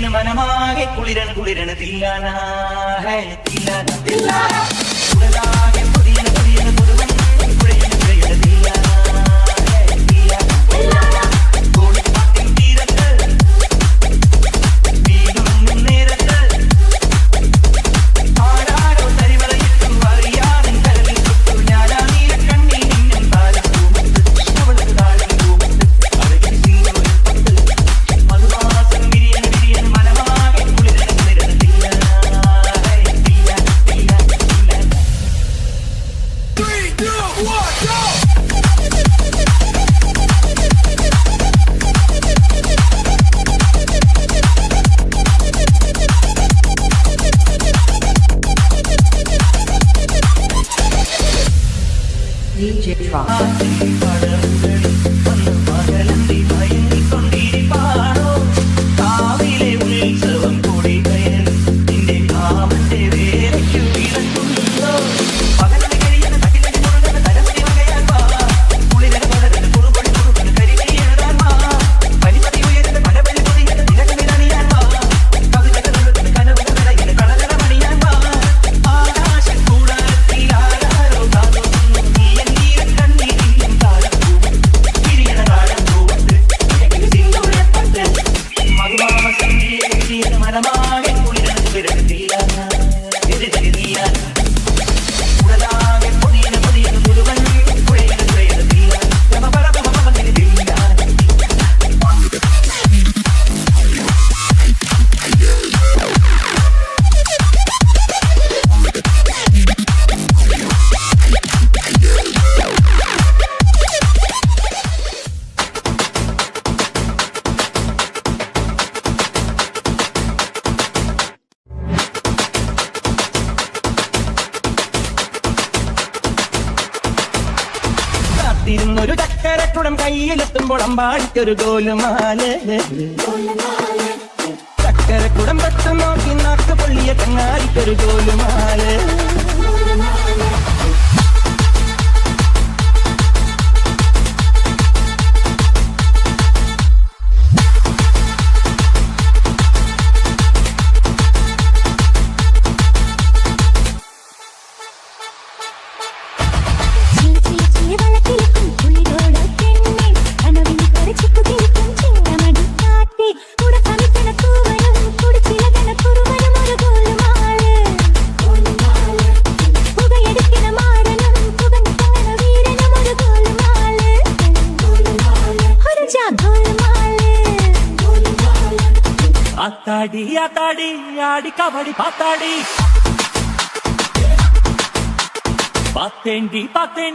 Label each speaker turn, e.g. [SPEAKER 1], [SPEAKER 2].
[SPEAKER 1] മനമാകെ കുളിരൻ കുളിരൻ തില്ലാന ഹേ തില്ലാന തില്ലാന ഉടലാകെ പുതിയന പുതിയന പുതുവൻ കുഴയന കുഴയന തില്ലാന ഹേ തില്ലാന തില്ലാന കോളിപ്പാട്ടിൻ തീരത്ത് വീടും നേരത്ത് ആരാരോ തരിവളയിട്ടു അറിയാതൻ കരവിൽ തൊട്ടു ഞാനാ നീല കണ്ണി നിന്നും താരം പൂമുത്ത് അവൾക്ക് താഴം പൂമുത്ത് അഴകിൽ സിംഗൊരുപ്പത്ത് മധുമാസം വിരിയൻ വിരിയൻ മനമാകെ കുളിരൻ കുളിരൻ തില്ലാന ഹേ തില്ലാന തില്ലാന തില്ലാന
[SPEAKER 2] 3, 2, 1, go!
[SPEAKER 3] DJ Drop.
[SPEAKER 1] ൊരു ചക്കരക്കുടം കയ്യിലെത്തുമ്പോൾ അമ്പാടിക്കൊരു ഗോലുമാല ചക്കരക്കുടം പെട്ടു നോക്കി നാക്ക് പൊള്ളിയ ചങ്ങാടിക്കൊരു ഗോലുമാല ആത്താടി ആത്താടി ആടി കബഡി പാത്താടി പാത്തേണ്ടി പാത്തേണ്ടി